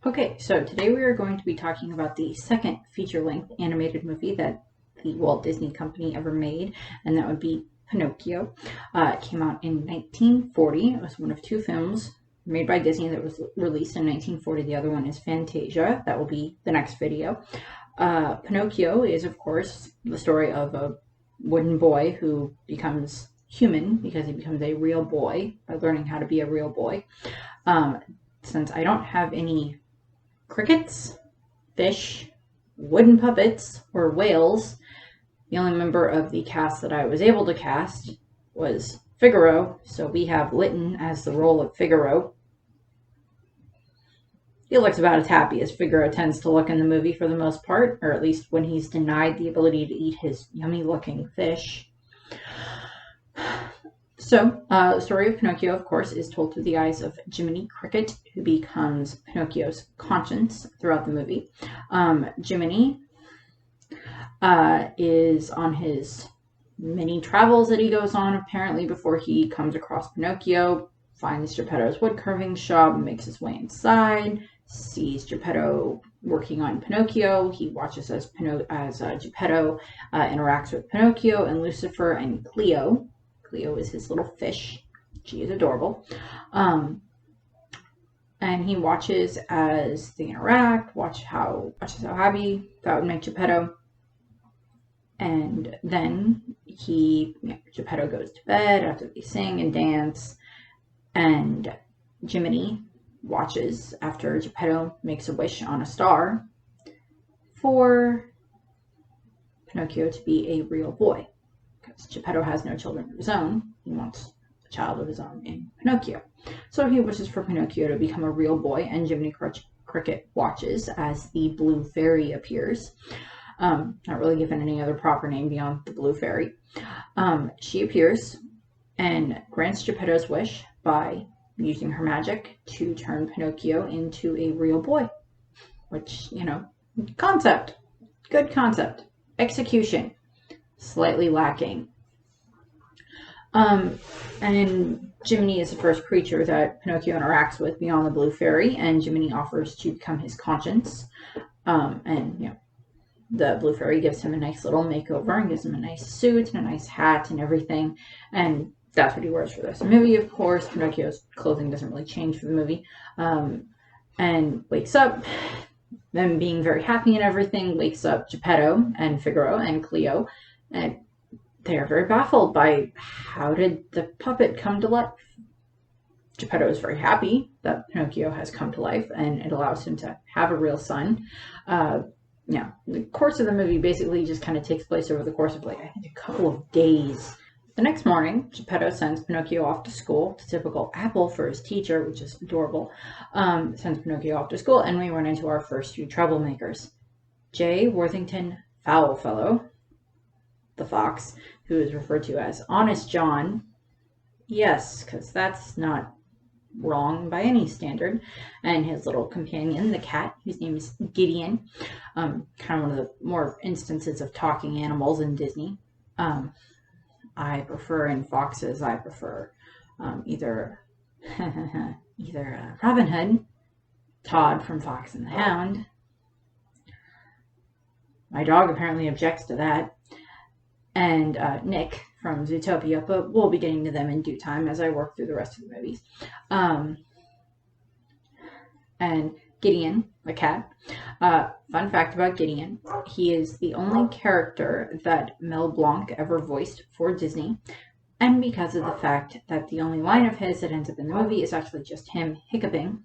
Okay, so today we are going to be talking about the second feature-length animated movie that the Walt Disney Company ever made, and that would be Pinocchio. It came out in 1940. It was one of two films made by Disney that was released in 1940. The other one is Fantasia. That will be the next video. Pinocchio is, of course, the story of a wooden boy who becomes human because he becomes a real boy by learning how to be a real boy. Since I don't have any crickets, fish, wooden puppets, or whales, the only member of the cast that I was able to cast was Figaro, so we have Lytton as the role of Figaro. He looks about as happy as Figaro tends to look in the movie for the most part, or at least when he's denied the ability to eat his yummy-looking fish. So, the story of Pinocchio, of course, is told through the eyes of Jiminy Cricket, who becomes Pinocchio's conscience throughout the movie. Jiminy is on his many travels that he goes on, apparently, before he comes across Pinocchio, finds Geppetto's wood carving shop, makes his way inside, sees Geppetto working on Pinocchio. He watches as Geppetto interacts with Pinocchio and Lucifer and Cleo. Cleo is his little fish. She is adorable. And he watches as they interact, watches how happy that would make Geppetto. And then Geppetto goes to bed after they sing and dance. And Jiminy watches after Geppetto makes a wish on a star for Pinocchio to be a real boy. Because Geppetto has no children of his own, he wants a child of his own in Pinocchio. So he wishes for Pinocchio to become a real boy, and Jiminy Cricket watches as the Blue Fairy appears. Not really given any other proper name beyond the Blue Fairy. She appears and grants Geppetto's wish by using her magic to turn Pinocchio into a real boy. Which, concept. Good concept. Execution. Slightly lacking. And Jiminy is the first creature that Pinocchio interacts with beyond the Blue Fairy, and Jiminy offers to become his conscience. The Blue Fairy gives him a nice little makeover and gives him a nice suit and a nice hat and everything, and that's what he wears for this movie, of course. Pinocchio's clothing doesn't really change for the movie. And wakes up, them being very happy and everything, wakes up Geppetto and Figaro and Cleo, and they are very baffled by how did the puppet come to life. Geppetto is very happy that Pinocchio has come to life, and it allows him to have a real son. The course of the movie basically just kind of takes place over the course of, I think, a couple of days. The next morning, Geppetto sends Pinocchio off to school, to typical Apple for his teacher, which is adorable. Sends Pinocchio off to school, and we run into our first two troublemakers. J. Worthington Foulfellow, the fox, who is referred to as Honest John. Yes, because that's not wrong by any standard. And his little companion, the cat, whose name is Gideon. Kind of one of the more instances of talking animals in Disney. I prefer in foxes, either Robin Hood, Todd from Fox and the Hound. My dog apparently objects to that. And Nick from Zootopia, but we'll be getting to them in due time as I work through the rest of the movies. And Gideon, the cat. Fun fact about Gideon, he is the only character that Mel Blanc ever voiced for Disney, and because of the fact that the only line of his that ends up in the movie is actually just him hiccuping,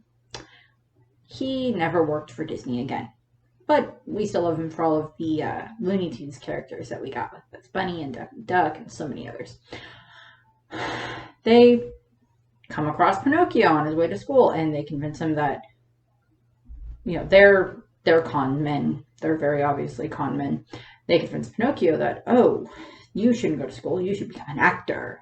he never worked for Disney again. But we still love him for all of the Looney Tunes characters that we got with Bugs Bunny and Duck and Duck and so many others. They come across Pinocchio on his way to school, and they convince him that, they're con men. They're very obviously con men. They convince Pinocchio that, oh, you shouldn't go to school. You should become an actor.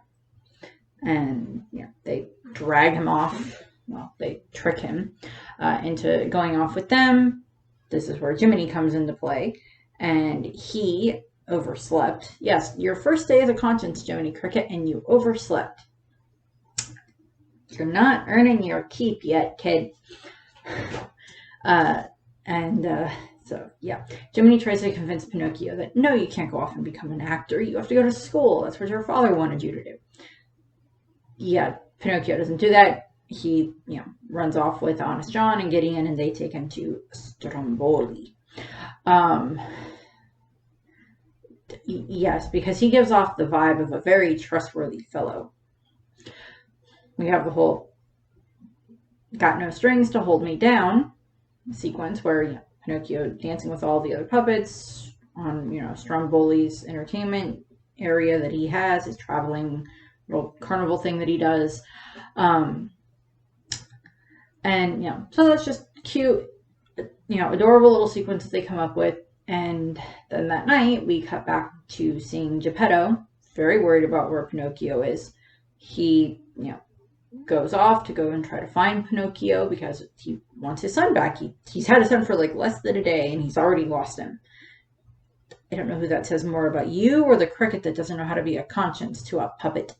And, they drag him off. Well, they trick him into going off with them. This is where Jiminy comes into play, and he overslept. Yes, your first day as a conscience, Jiminy Cricket, and you overslept. You're not earning your keep yet, kid. So, yeah, Jiminy tries to convince Pinocchio that, no, you can't go off and become an actor. You have to go to school. That's what your father wanted you to do. Yeah, Pinocchio doesn't do that. He, runs off with Honest John and Gideon, and they take him to Stromboli. Yes, because he gives off the vibe of a very trustworthy fellow. We have the whole got no strings to hold me down sequence where Pinocchio dancing with all the other puppets on Stromboli's entertainment area that he has, his traveling little carnival thing that he does, and so that's just cute, adorable little sequence that they come up with. And then that night we cut back to seeing Geppetto, very worried about where Pinocchio is. He goes off to go and try to find Pinocchio because he wants his son back. He's had his son for like less than a day and he's already lost him. I don't know who that says more about, you or the cricket that doesn't know how to be a conscience to a puppet.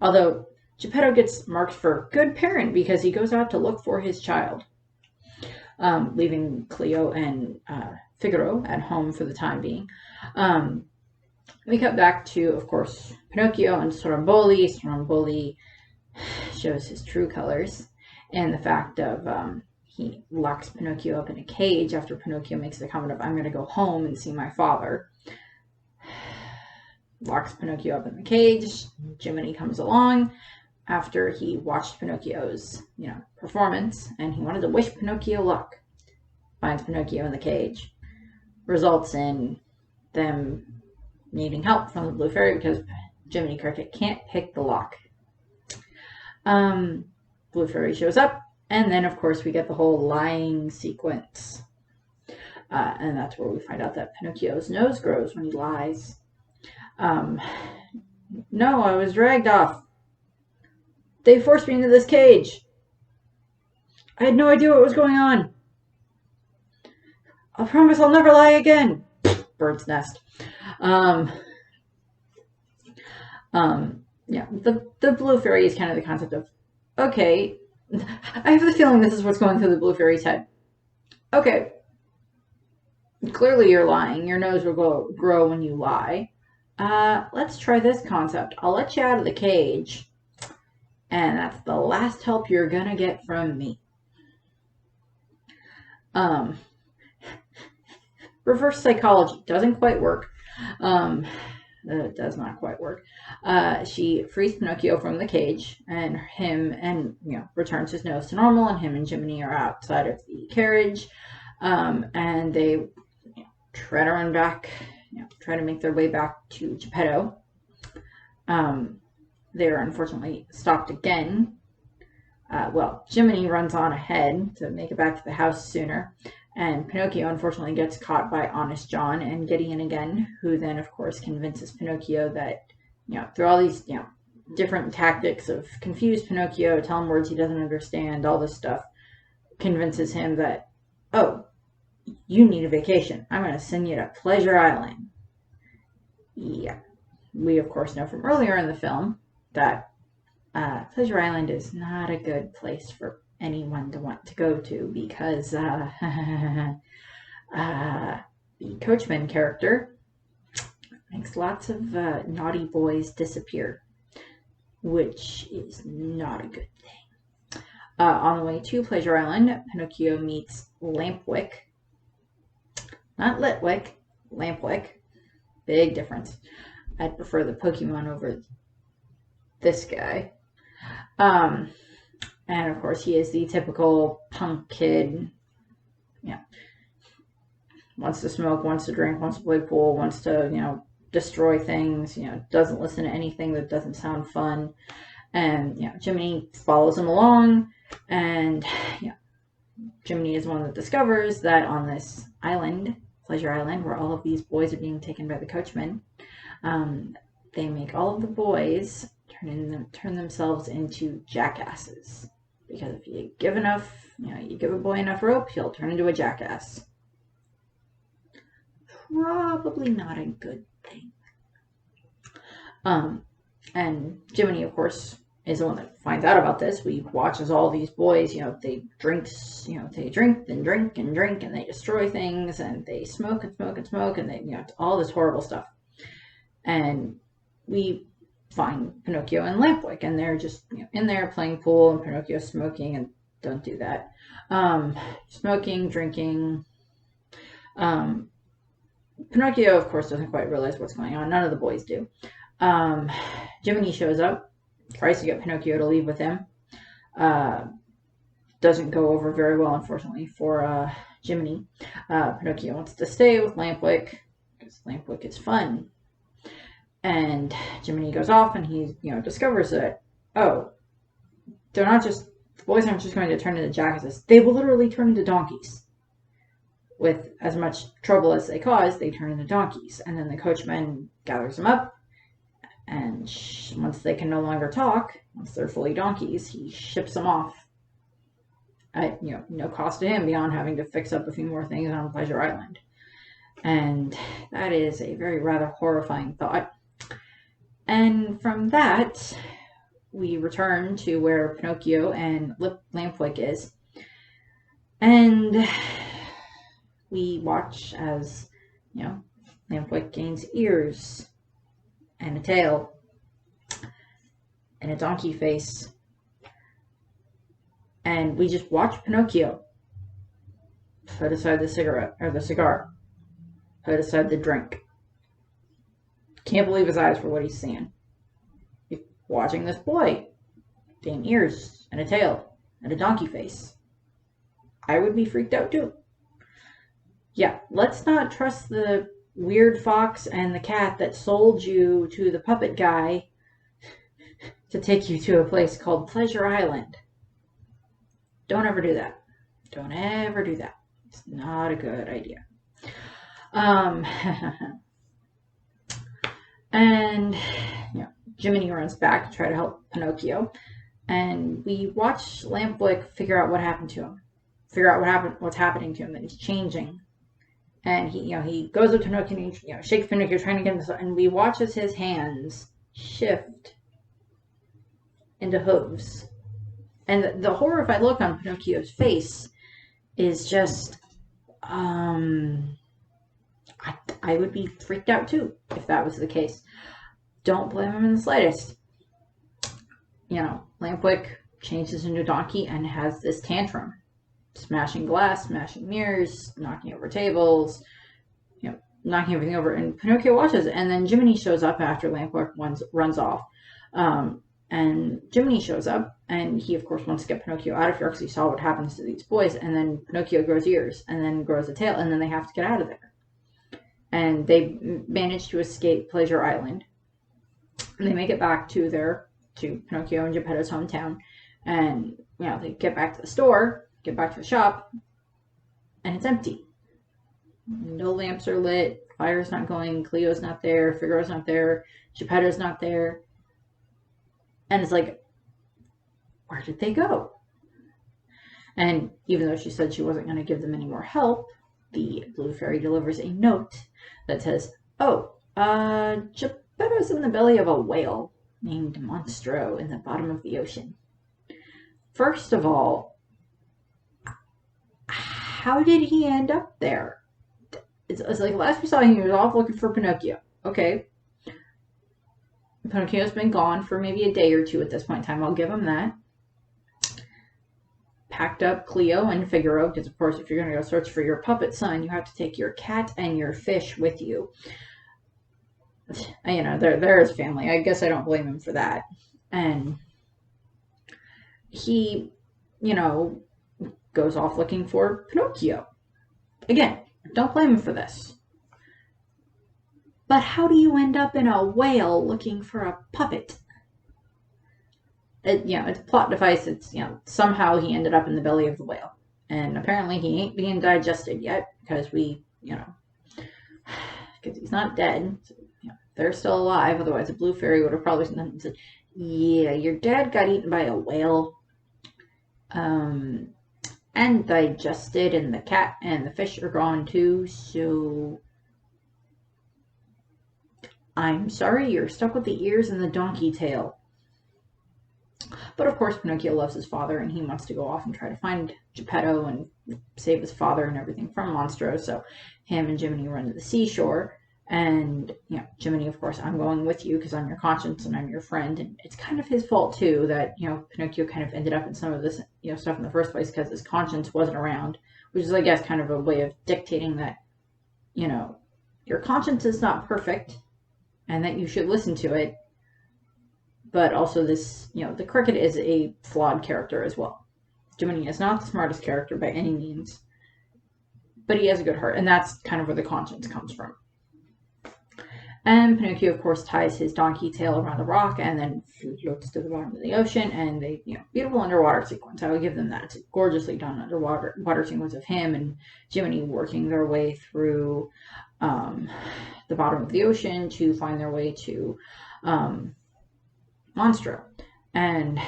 Although Geppetto gets marked for good parent because he goes out to look for his child, leaving Cleo and Figaro at home for the time being. We cut back to, of course, Pinocchio and Stromboli. Stromboli shows his true colors, and the fact of he locks Pinocchio up in a cage after Pinocchio makes the comment of, I'm going to go home and see my father. Locks Pinocchio up in the cage. Jiminy comes along after he watched Pinocchio's performance, and he wanted to wish Pinocchio luck. Finds Pinocchio in the cage. Results in them needing help from the Blue Fairy because Jiminy Cricket can't pick the lock. Blue Fairy shows up, and then of course we get the whole lying sequence, and that's where we find out that Pinocchio's nose grows when he lies. No, I was dragged off. They forced me into this cage. I had no idea what was going on. I promise I'll never lie again. Bird's nest. The Blue Fairy is kind of the concept of, okay, I have the feeling this is what's going through the Blue Fairy's head. Okay, clearly you're lying. Your nose will grow when you lie. Let's try this concept. I'll let you out of the cage, and that's the last help you're gonna get from me. Reverse psychology doesn't quite work. It does not quite work. She frees Pinocchio from the cage, and returns his nose to normal, and him and Jiminy are outside of the carriage, and they try to run back, try to make their way back to Geppetto. They are unfortunately stopped again. Jiminy runs on ahead to make it back to the house sooner, and Pinocchio unfortunately gets caught by Honest John and Gideon again, who then of course convinces Pinocchio that, through all these, different tactics of confuse Pinocchio, tell him words he doesn't understand, all this stuff, convinces him that, oh, you need a vacation. I'm going to send you to Pleasure Island. Yeah. We of course know from earlier in the film that Pleasure Island is not a good place for anyone to want to go to because the Coachman character makes lots of naughty boys disappear, which is not a good thing. On the way to Pleasure Island, Pinocchio meets Lampwick. Not Litwick, Lampwick. Big difference. I'd prefer the Pokemon over this guy. And of course, he is the typical punk kid. Wants to smoke, wants to drink, wants to play pool, wants to, destroy things, doesn't listen to anything that doesn't sound fun. And, Jiminy follows him along, and, Jiminy is one that discovers that on this island, Pleasure Island, where all of these boys are being taken by the Coachman, they make all of the boys turn themselves into jackasses. Because if you give enough, you give a boy enough rope, he'll turn into a jackass. Probably not a good thing. And Jiminy, of course, is the one that finds out about this. We watch as all these boys, they drink and drink and drink, and they destroy things, and they smoke and smoke and smoke, and they, all this horrible stuff. And we find Pinocchio and Lampwick, and they're just in there playing pool, and Pinocchio's smoking, and don't do that. Smoking, drinking. Pinocchio, of course, doesn't quite realize what's going on. None of the boys do. Jiminy shows up, tries to get Pinocchio to leave with him. Doesn't go over very well, unfortunately, for Jiminy. Pinocchio wants to stay with Lampwick because Lampwick is fun. And Jiminy goes off, and he, discovers that, the boys aren't just going to turn into jackasses. They will literally turn into donkeys. With as much trouble as they cause, they turn into donkeys. And then the coachman gathers them up, and once they can no longer talk, once they're fully donkeys, he ships them off at, no cost to him beyond having to fix up a few more things on Pleasure Island. And that is a very rather horrifying thought. And from that, we return to where Pinocchio and Lampwick is. And we watch as, Lampwick gains ears and a tail and a donkey face. And we just watch Pinocchio put aside the cigar, put aside the drink. Can't believe his eyes for what he's seeing. He's watching this boy gain ears and a tail and a donkey face. I would be freaked out too. Yeah, let's not trust the weird fox and the cat that sold you to the puppet guy to take you to a place called Pleasure Island. Don't ever do that. Don't ever do that. It's not a good idea. And, Jiminy runs back to try to help Pinocchio. And we watch Lampwick figure out what happened to him. Figure out what's happening to him, that he's changing. And he goes up to Pinocchio and he, shakes Pinocchio, trying to get him, and we watch as his hands shift into hooves. And the horrified look on Pinocchio's face is just, I would be freaked out too if that was the case. Don't blame him in the slightest. Lampwick changes into a donkey and has this tantrum. Smashing glass, smashing mirrors, knocking over tables, knocking everything over. And Pinocchio watches, and then Jiminy shows up after Lampwick runs off. And Jiminy shows up, and he, of course, wants to get Pinocchio out of here because he saw what happens to these boys. And then Pinocchio grows ears, and then grows a tail, and then they have to get out of there. And they manage to escape Pleasure Island. And they make it back to Pinocchio and Geppetto's hometown. And, they get back to the store, get back to the shop, and it's empty. No lamps are lit, fire's not going, Cleo's not there, Figaro's not there, Geppetto's not there. And it's like, where did they go? And even though she said she wasn't going to give them any more help, the Blue Fairy delivers a note that says, Geppetto's in the belly of a whale named Monstro in the bottom of the ocean. First of all, how did he end up there? It's like last we saw him, he was off looking for Pinocchio. Okay. Pinocchio's been gone for maybe a day or two at this point in time. I'll give him that. Packed up Cleo and Figaro, because of course if you're going to go search for your puppet son, you have to take your cat and your fish with you. They're his family. I guess I don't blame him for that. And he, goes off looking for Pinocchio. Again, don't blame him for this. But how do you end up in a whale looking for a puppet? It's a plot device. It's, somehow he ended up in the belly of the whale. And apparently he ain't being digested yet because because he's not dead. So, they're still alive. Otherwise, a Blue Fairy would have probably said, yeah, your dad got eaten by a whale. And digested, and the cat and the fish are gone too, so I'm sorry, you're stuck with the ears and the donkey tail. But of course, Pinocchio loves his father, and he wants to go off and try to find Geppetto and save his father and everything from Monstro. So him and Jiminy run to the seashore. And, Jiminy, of course, I'm going with you because I'm your conscience and I'm your friend. And it's kind of his fault, too, that, Pinocchio kind of ended up in some of this, stuff in the first place because his conscience wasn't around, which is, I guess, kind of a way of dictating that, your conscience is not perfect and that you should listen to it. But also this, the cricket is a flawed character as well. Jiminy is not the smartest character by any means, but he has a good heart, and that's kind of where the conscience comes from. And Pinocchio, of course, ties his donkey tail around a rock and then floats to the bottom of the ocean, and they, beautiful underwater sequence. I would give them that. It's a gorgeusly done underwater sequence of him and Jiminy working their way through the bottom of the ocean to find their way to Monstro. And,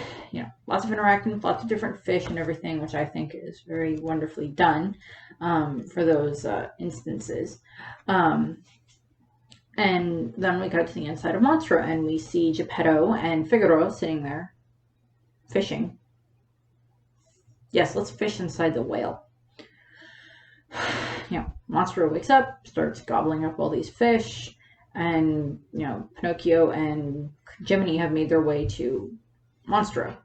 lots of interacting, lots of different fish and everything, which I think is very wonderfully done for those instances. And then we go to the inside of Monstro, and we see Geppetto and Figaro sitting there fishing. Yes, let's fish inside the whale. Monstro wakes up, starts gobbling up all these fish, and, Pinocchio and Jiminy have made their way to Monstro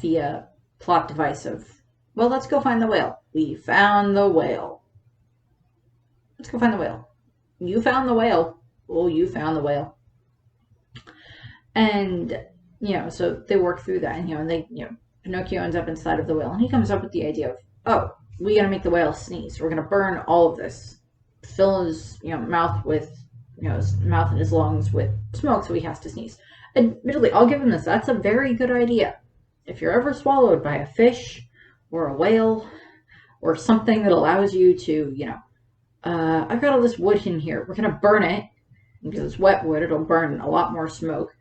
via plot device of, well, let's go find the whale. We found the whale. Let's go find the whale. You found the whale. Oh, you found the whale. And, so they work through that, and, Pinocchio ends up inside of the whale, and he comes up with the idea of, oh, we gotta make the whale sneeze. We're gonna burn all of this. Fill his, mouth with, his mouth and his lungs with smoke so he has to sneeze. Admittedly, I'll give him this. That's a very good idea. If you're ever swallowed by a fish or a whale or something that allows you to, I've got all this wood in here. We're gonna burn it. Because it's wet wood, it'll burn a lot more smoke.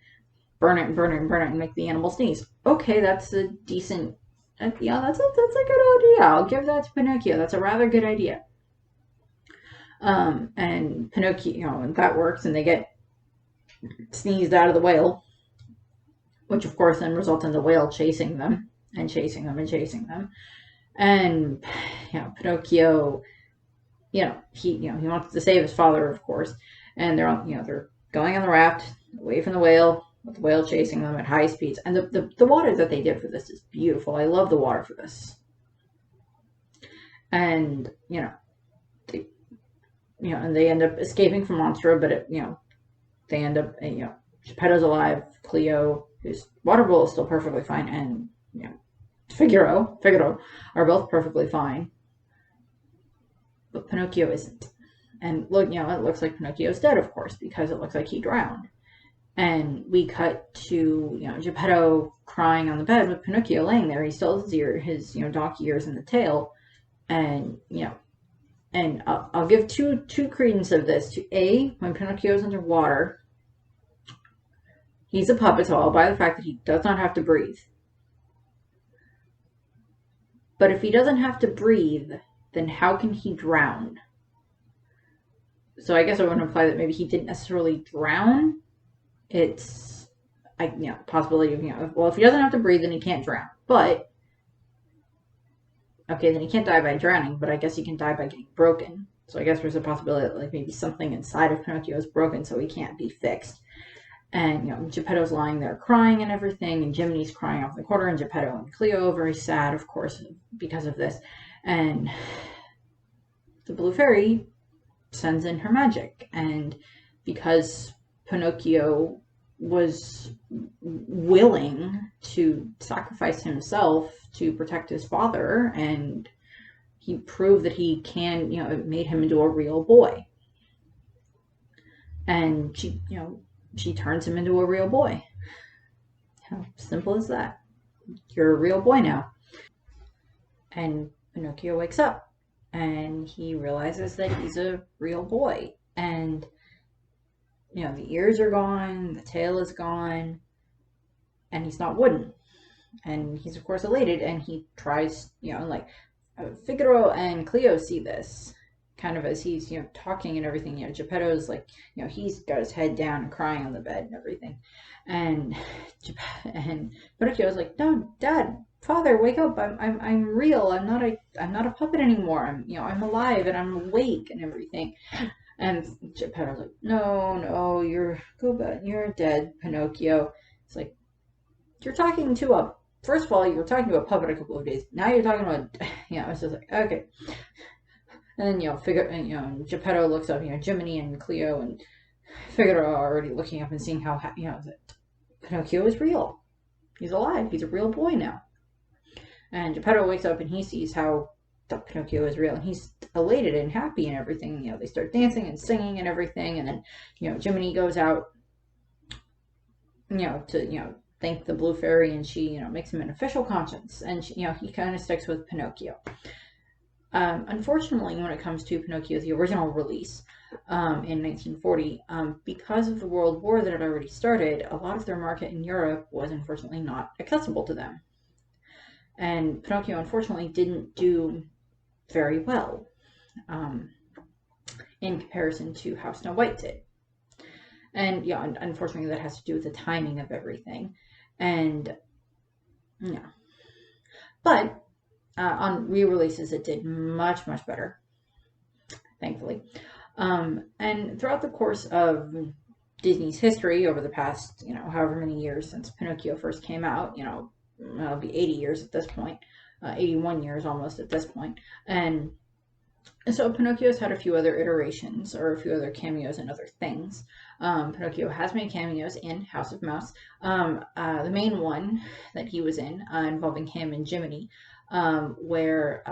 Burn it and burn it and burn it and make the animal sneeze. Okay, that's a decent, that's a good idea. I'll give that to Pinocchio. That's a rather good idea. And Pinocchio, and that works, and they get sneezed out of the whale, which of course then results in the whale chasing them and chasing them and chasing them. And, Pinocchio, he wants to save his father, of course. And they're on, they're going on the raft away from the whale, with the whale chasing them at high speeds. And the water that they did for this is beautiful. I love the water for this. And they, and they end up escaping from Monstro, but they end up, Geppetto's alive, Cleo, whose water bowl is still perfectly fine, and Figaro are both perfectly fine, but Pinocchio isn't. And look, it looks like Pinocchio's dead, of course, because it looks like he drowned. And we cut to, Geppetto crying on the bed with Pinocchio laying there. He still has his donkey ears in the tail. And, and I'll give two credence of this. To A, when Pinocchio's underwater, he's a puppet, so I'll buy the fact that he does not have to breathe. But if he doesn't have to breathe, then how can he drown? So I guess I would imply that maybe he didn't necessarily drown. It's, possibility of, well, if he doesn't have to breathe, then he can't drown. But, okay, then he can't die by drowning, but I guess he can die by getting broken. So I guess there's a possibility that, maybe something inside of Pinocchio is broken, so he can't be fixed. And, Geppetto's lying there crying and everything, and Jiminy's crying off in the corner, and Geppetto and Cleo very sad, of course, because of this. And the Blue Fairy sends in her magic, and because Pinocchio was willing to sacrifice himself to protect his father, and he proved that he can, it made him into a real boy. And she turns him into a real boy. How simple is that? You're a real boy now. And Pinocchio wakes up, and he realizes that he's a real boy. And, the ears are gone, the tail is gone, and he's not wooden. And he's, of course, elated, and he tries, Figaro and Cleo see this, kind of as he's, talking and everything, Geppetto's like, he's got his head down and crying on the bed and everything. And Pinocchio's like, no, Dad, Father, wake up! I'm real. I'm not a puppet anymore. I'm alive and I'm awake and everything. And Geppetto's like, no, you're dead, Pinocchio. It's like, first of all, you were talking to a puppet a couple of days. Now you're talking about, it's just like, okay. And then, Geppetto looks up, Jiminy and Cleo and Figaro are already looking up and seeing how, that Pinocchio is real. He's alive. He's a real boy now. And Geppetto wakes up and he sees how Pinocchio is real, and he's elated and happy and everything. They start dancing and singing and everything, and then, Jiminy goes out, to, thank the Blue Fairy, and she, makes him an official conscience, and she, he kind of sticks with Pinocchio. Unfortunately, when it comes to Pinocchio, the original release, in 1940, because of the World War that had already started, a lot of their market in Europe was unfortunately not accessible to them. And Pinocchio, unfortunately, didn't do very well, in comparison to how Snow White did. And, unfortunately, that has to do with the timing of everything. And, but on re-releases, it did much, much better, thankfully. And throughout the course of Disney's history over the past, however many years since Pinocchio first came out, it'll be 80 years at this point, 81 years almost at this point. And so Pinocchio's had a few other iterations, or a few other cameos and other things. Pinocchio has made cameos in House of Mouse. The main one that he was in, involving him and Jiminy, where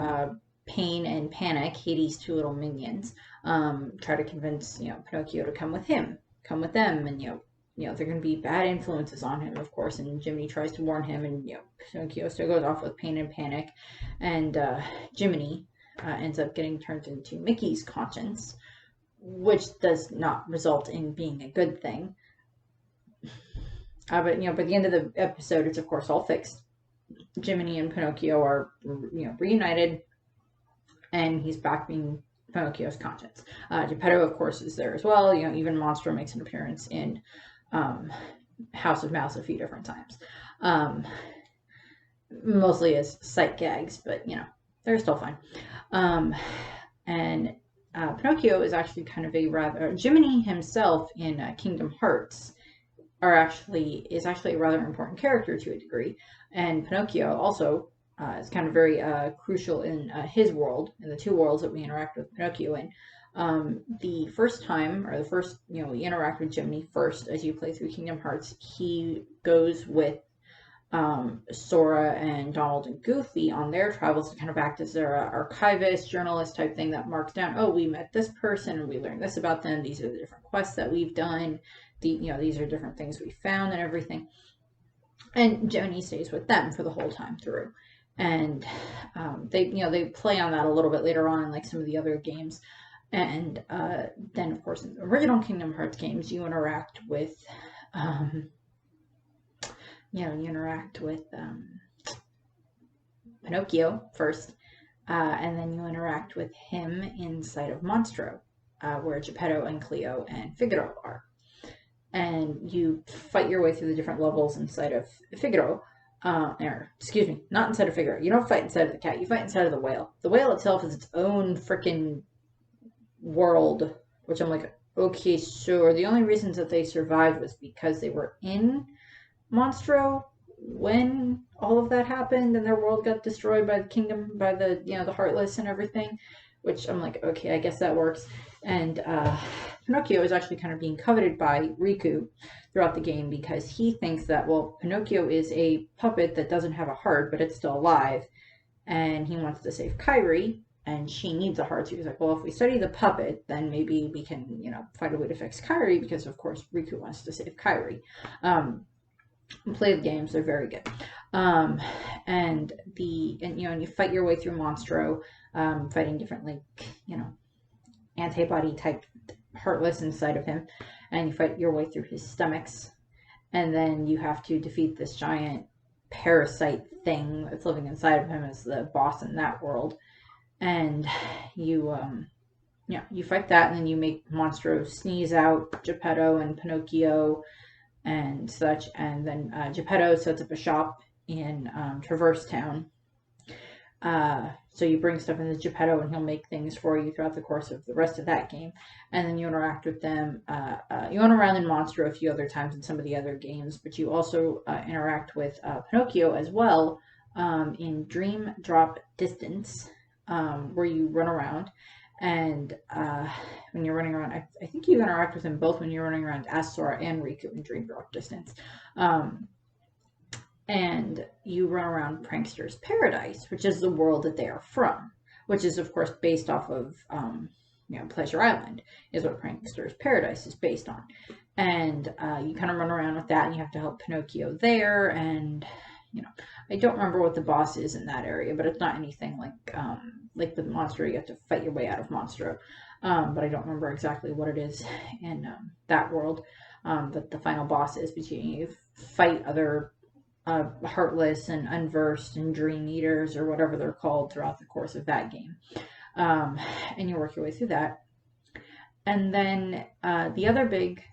Pain and Panic, Hades' two little minions, try to convince, Pinocchio to come with them, and, they're going to be bad influences on him, of course, and Jiminy tries to warn him, and, Pinocchio still goes off with Pain and Panic, and Jiminy ends up getting turned into Mickey's conscience, which does not result in being a good thing. But, by the end of the episode, it's, of course, all fixed. Jiminy and Pinocchio are, reunited, and he's back being Pinocchio's conscience. Geppetto, of course, is there as well. Even Monstro makes an appearance in House of Mouse a few different times. Mostly as sight gags, but, they're still fine. And Pinocchio is actually kind of a rather... Jiminy himself in Kingdom Hearts is actually a rather important character to a degree. And Pinocchio also is kind of very crucial in his world, in the two worlds that we interact with Pinocchio in. The first time, or the first, we interact with Jiminy first as you play through Kingdom Hearts, he goes with Sora and Donald and Goofy on their travels to kind of act as their archivist, journalist type thing that marks down, oh, we met this person and we learned this about them. These are the different quests that we've done. These are different things we found and everything. And Jiminy stays with them for the whole time through. And they play on that a little bit later on in like some of the other games. And then, of course, in the original Kingdom Hearts games, you interact with Pinocchio first, and then you interact with him inside of Monstro, where Geppetto and Cleo and Figaro are. And you fight your way through the different levels inside of Figaro. Excuse me, not inside of Figaro. You don't fight inside of the cat, you fight inside of the whale. The whale itself is its own freaking world, which I'm like, okay, sure. The only reasons that they survived was because they were in Monstro when all of that happened and their world got destroyed by the kingdom, by the, the Heartless and everything, which I'm like, okay, I guess that works. And Pinocchio is actually kind of being coveted by Riku throughout the game because he thinks that, well, Pinocchio is a puppet that doesn't have a heart, but it's still alive, and he wants to save Kairi, and she needs a heart. So he's like, well, if we study the puppet, then maybe we can, find a way to fix Kairi, because of course Riku wants to save Kairi. Play the games, they're very good. And you fight your way through Monstro, fighting different, antibody type Heartless inside of him, and you fight your way through his stomachs, and then you have to defeat this giant parasite thing that's living inside of him as the boss in that world. And you you fight that, and then you make Monstro sneeze out Geppetto and Pinocchio and such, and then Geppetto sets up a shop in Traverse Town. So you bring stuff into Geppetto, and he'll make things for you throughout the course of the rest of that game. And then you interact with them. You run around in Monstro a few other times in some of the other games, but you also interact with Pinocchio as well in Dream Drop Distance, where you run around. And when you're running around, I think you interact with him both when you're running around as Sora and Riku in Dream Drop Distance. And you run around Prankster's Paradise, which is the world that they are from, which is, of course, based off of, Pleasure Island, is what Prankster's Paradise is based on. And you kind of run around with that, and you have to help Pinocchio there. And, I don't remember what the boss is in that area, but it's not anything like with Monstro. You have to fight your way out of Monstro. But I don't remember exactly what it is in that world that the final boss is. But you fight other Heartless and Unversed and Dream Eaters, or whatever they're called, throughout the course of that game. And you work your way through that. And then the other big...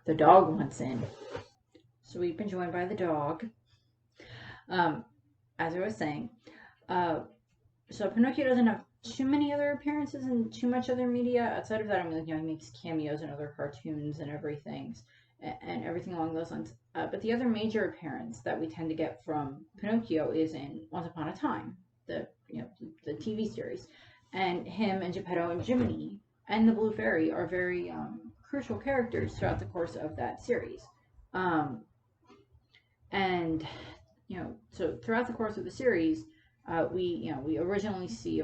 The dog wants in. So we've been joined by the dog. As I was saying, so Pinocchio doesn't have too many other appearances and too much other media. Outside of that, he makes cameos in other cartoons and everything along those lines. But the other major appearance that we tend to get from Pinocchio is in Once Upon a Time, the TV series. And him and Geppetto and Jiminy and the Blue Fairy are very crucial characters throughout the course of that series. So throughout the course of the series, we originally see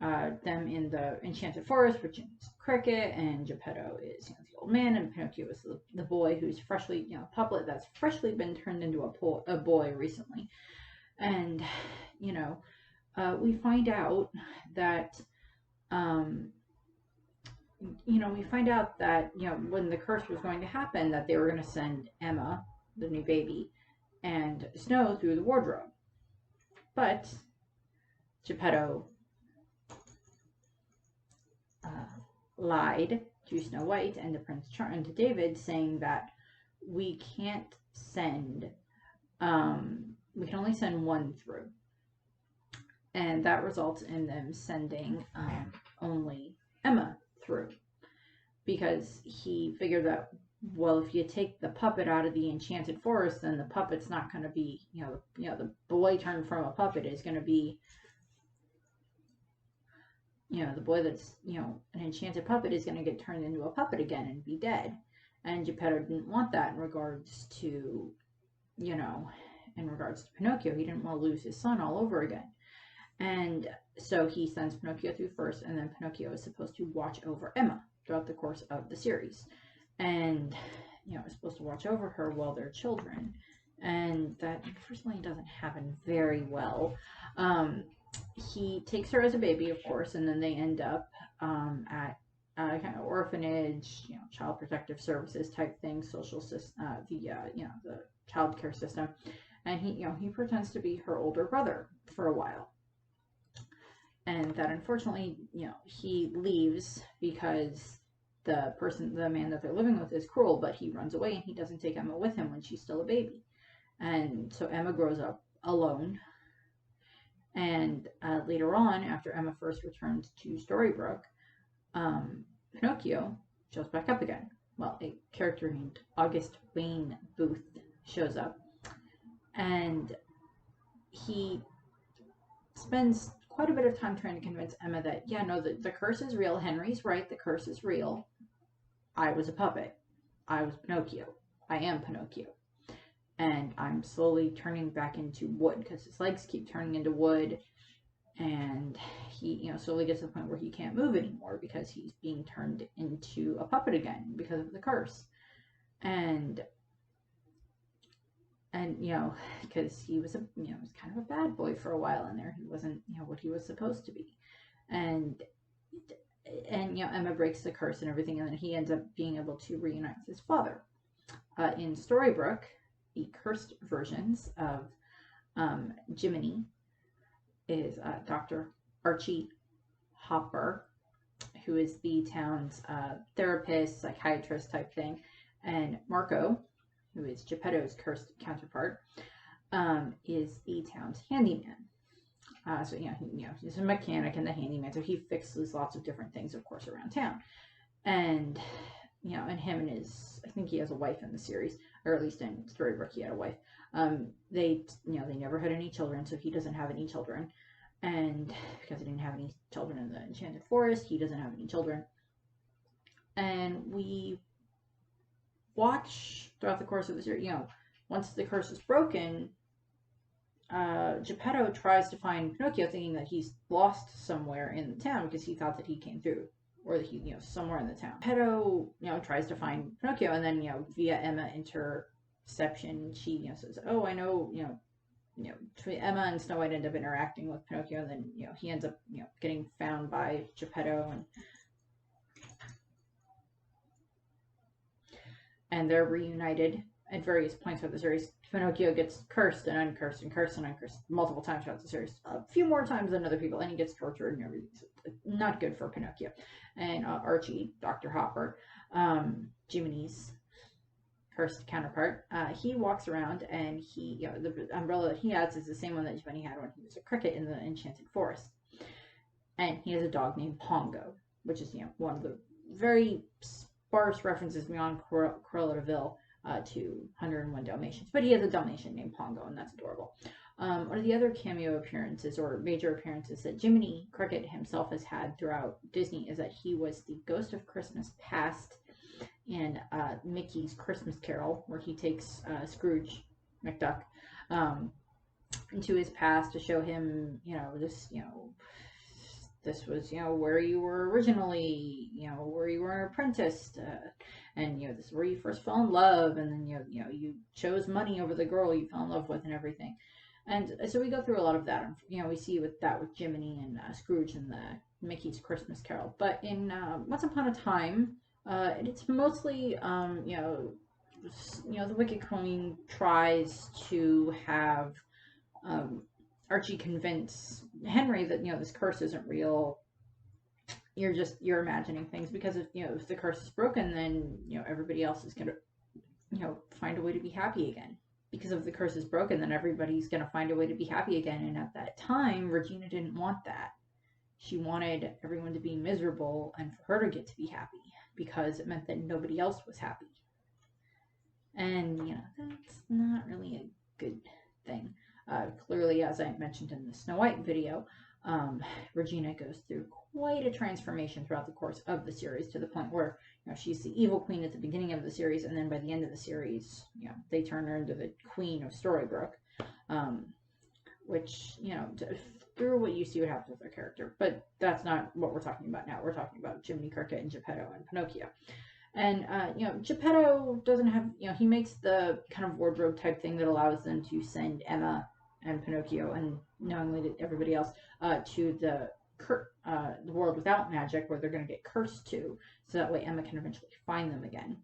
them in the Enchanted Forest, which is Cricket, and Geppetto is the old man, and Pinocchio is the boy who's freshly, puppet that's freshly been turned into a boy recently. And we find out that when the curse was going to happen, that they were going to send Emma, the new baby, and Snow through the wardrobe. But Geppetto lied to Snow White and to Prince Charming and to David, saying that we can't send, we can only send one through. And that results in them sending only Emma through, because he figured that, well, if you take the puppet out of the Enchanted Forest, then the puppet's not going to be, the boy turned from a puppet is going to be, the boy that's, an enchanted puppet is going to get turned into a puppet again and be dead. And Geppetto didn't want that in regards to Pinocchio. He didn't want to lose his son all over again. And so he sends Pinocchio through first, and then Pinocchio is supposed to watch over Emma throughout the course of the series. And, is supposed to watch over her while they're children. And that, unfortunately, doesn't happen very well. He takes her as a baby, of course, and then they end up at a kind of orphanage, child protective services type thing, social system, the child care system. And he pretends to be her older brother for a while. And that, unfortunately, he leaves because the man that they're living with is cruel, but he runs away and he doesn't take Emma with him when she's still a baby. And so Emma grows up alone. And later on, after Emma first returned to Storybrooke, Pinocchio shows back up again. Well, a character named August Wayne Booth shows up. And he spends quite a bit of time trying to convince Emma that, the curse is real. Henry's right. The curse is real. I was a puppet. I was Pinocchio. I am Pinocchio. And I'm slowly turning back into wood because his legs keep turning into wood. And he, slowly gets to the point where he can't move anymore because he's being turned into a puppet again because of the curse. And because he was was kind of a bad boy for a while in there. He wasn't, what he was supposed to be. And Emma breaks the curse and everything, and then he ends up being able to reunite with his father. in Storybrooke, the cursed versions of Jiminy is Dr. Archie Hopper, who is the town's therapist, psychiatrist type thing, and Marco, who is Geppetto's cursed counterpart, is the town's handyman. So he's a mechanic and the handyman, so he fixes lots of different things, of course, around town. And and him and I think he has a wife in the series, or at least in Storybrooke he had a wife. They never had any children, so he doesn't have any children. And because he didn't have any children in the Enchanted Forest, he doesn't have any children. And we watch throughout the course of the series, once the curse is broken, Geppetto tries to find Pinocchio, thinking that he's lost somewhere in the town because he thought that he came through, or that he, somewhere in the town. Geppetto, tries to find Pinocchio, and then, via Emma interception, she, says, "Oh, I know, Emma and Snow White end up interacting with Pinocchio, and then, he ends up, getting found by Geppetto, and they're reunited at various points of the series. Pinocchio gets cursed and uncursed and cursed and uncursed multiple times throughout the series. A few more times than other people, and he gets tortured and everything. So not good for Pinocchio. And Archie, Dr. Hopper, Jiminy's cursed counterpart, he walks around, and he, the umbrella that he has is the same one that Jiminy had when he was a cricket in the Enchanted Forest. And he has a dog named Pongo, which is, one of the very sparse references beyond Cruella de Vil to 101 Dalmatians. But he has a Dalmatian named Pongo, and that's adorable. One of the other cameo appearances, or major appearances, that Jiminy Cricket himself has had throughout Disney is that he was the ghost of Christmas Past in Mickey's Christmas Carol, where he takes Scrooge McDuck into his past to show him, this was, where you were originally, where you were apprenticed, and, this is where you first fell in love, and then, you chose money over the girl you fell in love with and everything. And so we go through a lot of that, we see with Jiminy and Scrooge in the Mickey's Christmas Carol. But in Once Upon a Time, it's mostly, the Wicked Queen tries to have Archie convince Henry that, this curse isn't real. You're imagining things, because if the curse is broken, then, everybody else is going to, find a way to be happy again. Because if the curse is broken, then everybody's going to find a way to be happy again. And at that time, Regina didn't want that. She wanted everyone to be miserable and for her to get to be happy, because it meant that nobody else was happy. And, that's not really a good thing. Clearly, as I mentioned in the Snow White video, Regina goes through quite a transformation throughout the course of the series, to the point where, she's the evil queen at the beginning of the series, and then by the end of the series, they turn her into the queen of Storybrooke, which, through what you see what happens with their character. But that's not what we're talking about now. We're talking about Jiminy Cricket and Geppetto and Pinocchio. And, Geppetto doesn't have, he makes the kind of wardrobe type thing that allows them to send Emma and Pinocchio, and knowingly to everybody else, to the world without magic, where they're going to get cursed to, so that way Emma can eventually find them again.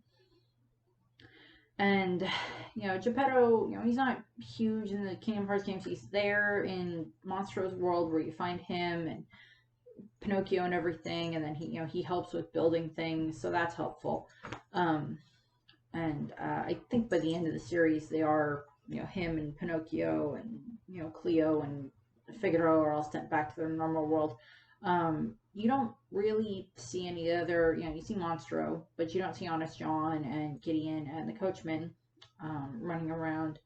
And, Geppetto, he's not huge in the Kingdom Hearts games. He's there in Monstro's world, where you find him and Pinocchio and everything, and then he helps with building things, so that's helpful. And I think by the end of the series, they are, him and Pinocchio and, Cleo and Figaro are all sent back to their normal world. You don't really see any other, you see Monstro, but you don't see Honest John and Gideon and the Coachman running around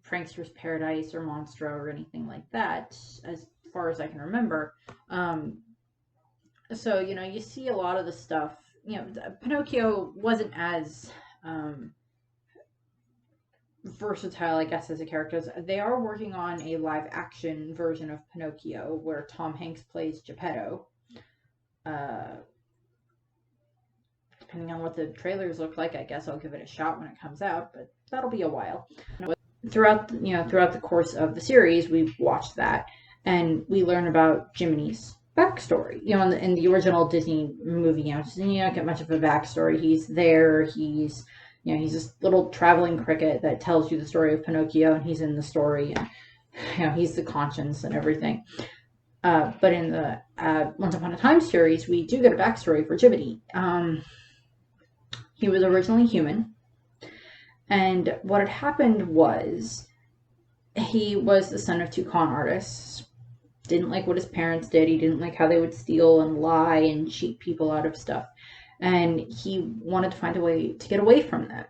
Prankster's Paradise or Monstro or anything like that, as far as I can remember. So, you see a lot of the stuff. Pinocchio wasn't as versatile, I guess, as a character. They are working on a live action version of Pinocchio where Tom Hanks plays Geppetto. Depending on what the trailers look like, I guess I'll give it a shot when it comes out, but that'll be a while. Throughout the course of the series, we've watched that, and we learn about Jiminy's backstory. You know, in the original Disney movie, you know, you don't get much of a backstory. He's there. He's, you know, he's this little traveling cricket that tells you the story of Pinocchio, and he's in the story, and you know, he's the conscience and everything. But in the Once Upon a Time series, we do get a backstory for Jiminy. He was originally human, and what had happened was he was the son of two con artists. Didn't like what his parents did. He didn't like how they would steal and lie and cheat people out of stuff. And he wanted to find a way to get away from them.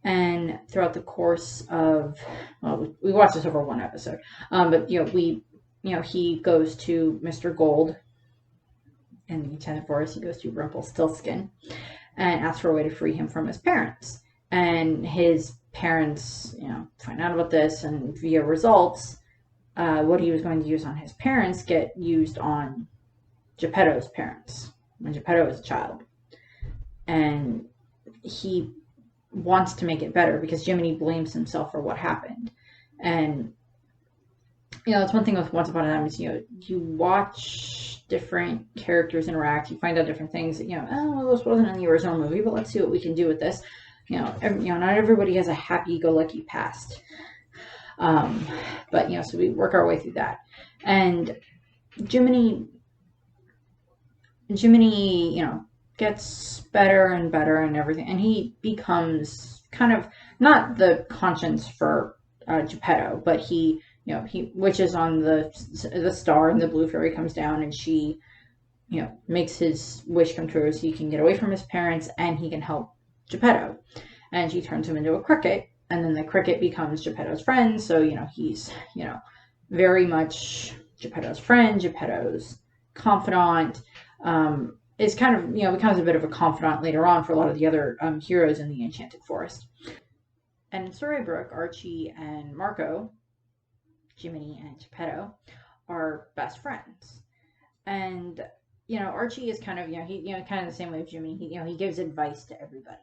And throughout the course of, well, we watched this over one episode, but he goes to Mr. Gold in the Enchanted Forest. He goes to Rumpelstiltskin and asks for a way to free him from his parents. And his parents, you know, find out about this, and via results, what he was going to use on his parents get used on Geppetto's parents when Geppetto was a child. And he wants to make it better because Jiminy blames himself for what happened. And, you know, that's one thing with Once Upon a Time is, you know, you watch different characters interact, you find out different things that, you know, oh, well, this wasn't in the original movie, but let's see what we can do with this. You know, not everybody has a happy-go-lucky past. But, you know, so we work our way through that. And Jiminy, you know, gets better and better and everything. And he becomes kind of, not the conscience for Geppetto, but he wishes on the star, and the blue fairy comes down, and she, you know, makes his wish come true so he can get away from his parents and he can help Geppetto. And she turns him into a cricket, and then the cricket becomes Geppetto's friend. So, you know, he's, you know, very much Geppetto's friend, Geppetto's confidant, is kind of, you know, becomes a bit of a confidant later on for a lot of the other heroes in the Enchanted Forest. And in Storybrooke, Archie and Marco, Jiminy and Geppetto, are best friends. And, you know, Archie is kind of, you know, he, you know, kind of the same way as Jiminy. He, you know, he gives advice to everybody.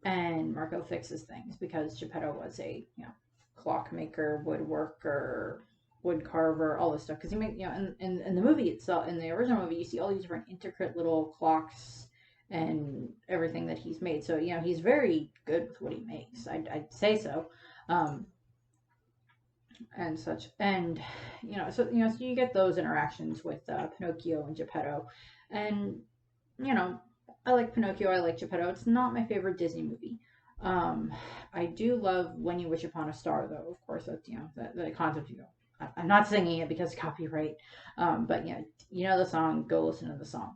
And Marco fixes things because Geppetto was a, you know, clockmaker, woodworker, wood carver, all this stuff. Because he made, you know, in the movie itself, in the original movie, you see all these different intricate little clocks and everything that he's made. So, you know, he's very good with what he makes. I'd say so. And such. And, you know, so you get those interactions with Pinocchio and Geppetto. And, you know, I like Pinocchio, I like Geppetto. It's not my favorite Disney movie. I do love When You Wish Upon a Star, though. Of course, that's, you know, the concept, you know, I'm not singing it because of copyright. But, yeah, you know the song, go listen to the song.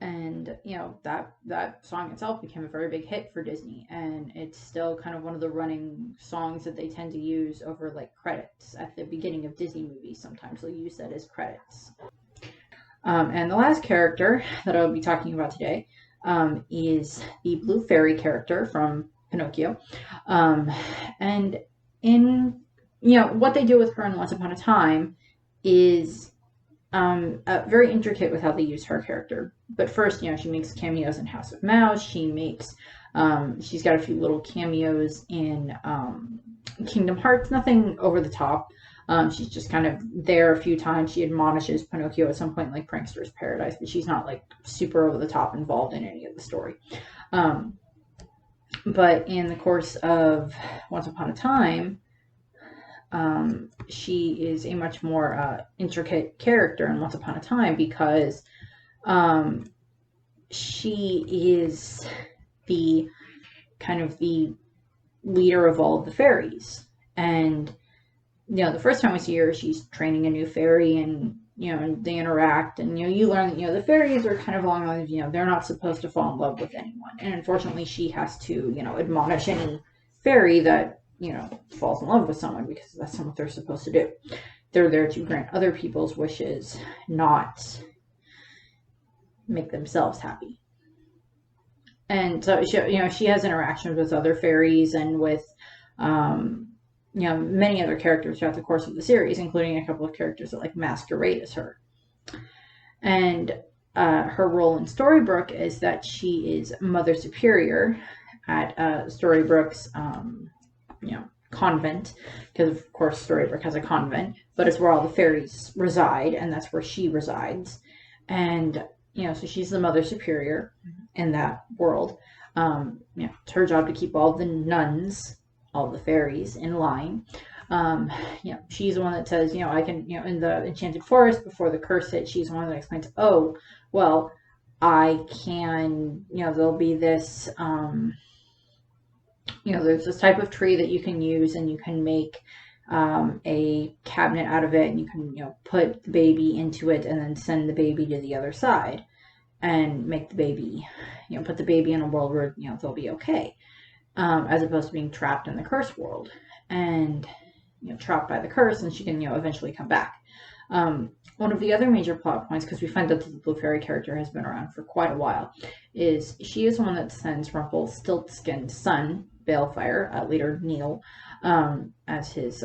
And, you know, that song itself became a very big hit for Disney. And it's still kind of one of the running songs that they tend to use over, like, credits at the beginning of Disney movies. Sometimes they'll use that as credits. And the last character that I'll be talking about today is the Blue Fairy character from Pinocchio. And in, you know, what they do with her in Once Upon a Time is very intricate with how they use her character. But first, you know, she makes cameos in House of Mouse. She makes, she's got a few little cameos in Kingdom Hearts. Nothing over the top. She's just kind of there a few times. She admonishes Pinocchio at some point, like Prankster's Paradise, but she's not, like, super over the top involved in any of the story. But in the course of Once Upon a Time, she is a much more intricate character in Once Upon a Time because she is the kind of the leader of all of the fairies. And, you know, the first time we see her, she's training a new fairy, and, you know, and they interact, and, you know, you learn that, you know, the fairies are kind of along the lines of, you know, they're not supposed to fall in love with anyone. And unfortunately, she has to, you know, admonish any fairy that, you know, falls in love with someone, because that's not what they're supposed to do. They're there to grant other people's wishes, not make themselves happy. And so, she has interactions with other fairies and with, you know, many other characters throughout the course of the series, including a couple of characters that, like, masquerade as her. And her role in Storybrooke is that she is Mother Superior at Storybrooke's, you know, convent, because of course Storybrooke has a convent, but it's where all the fairies reside, and that's where she resides. And so she's the Mother Superior in that world. It's her job to keep all the nuns, all the fairies, in line. She's the one that says, I can, in the Enchanted Forest, before the curse hit, she's the one that explains, oh, well, I can, there'll be this, there's this type of tree that you can use, and you can make a cabinet out of it, and you can, put the baby into it, and then send the baby to the other side, and make the baby, put the baby in a world where, they'll be okay, as opposed to being trapped in the curse world, and, trapped by the curse, and she can, eventually come back. One of the other major plot points, because we find out that the Blue Fairy character has been around for quite a while, is she is the one that sends Rumpelstiltskin's son, Balefire, later Neil, as his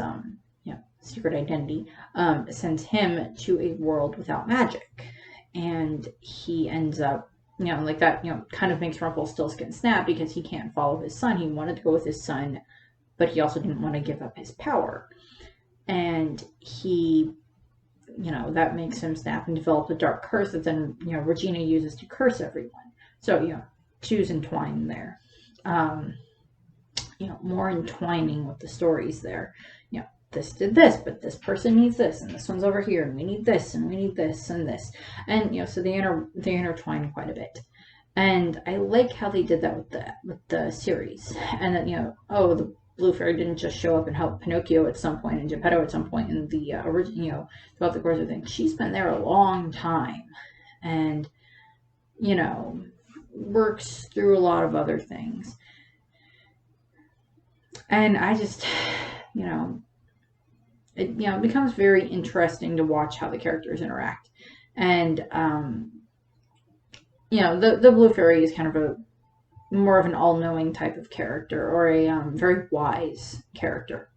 secret identity, sends him to a world without magic. And he ends up, like that, kind of makes Rumpelstiltskin snap, because he can't follow his son. He wanted to go with his son, but he also didn't want to give up his power. And he, that makes him snap and develop a dark curse that then, Regina uses to curse everyone. So, choose entwine there. More entwining with the stories there. This did this, but this person needs this, and this one's over here, and we need this, and we need this, and this. And, so they intertwine quite a bit. And I like how they did that with the series. And that, the Blue Fairy didn't just show up and help Pinocchio at some point, and Geppetto at some point in the original, throughout the course of things. She's been there a long time, and works through a lot of other things. And I just, it becomes very interesting to watch how the characters interact. And the Blue Fairy is kind of more of an all-knowing type of character, or a very wise character,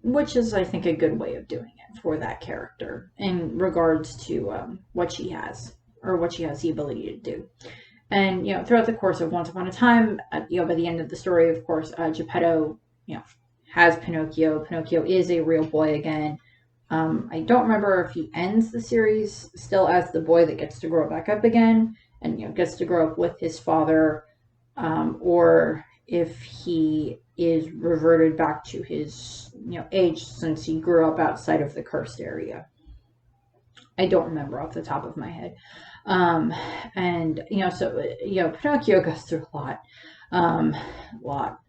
which is, I think, a good way of doing it for that character in regards to what she has, or what she has the ability to do. And throughout the course of Once Upon a Time, by the end of the story, of course, Geppetto has Pinocchio. Pinocchio is a real boy again. I don't remember if he ends the series still as the boy that gets to grow back up again, and gets to grow up with his father, or if he is reverted back to his age, since he grew up outside of the cursed area. I don't remember off the top of my head. And so Pinocchio goes through a lot.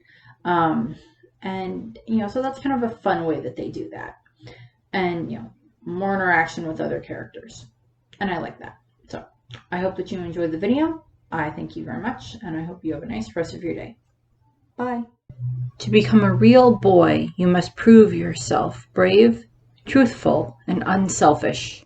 And so that's kind of a fun way that they do that, and more interaction with other characters, and I like that. So I hope that you enjoyed the video. I thank you very much, and I hope you have a nice rest of your day. Bye. To become a real boy, you must prove yourself brave, truthful, and unselfish.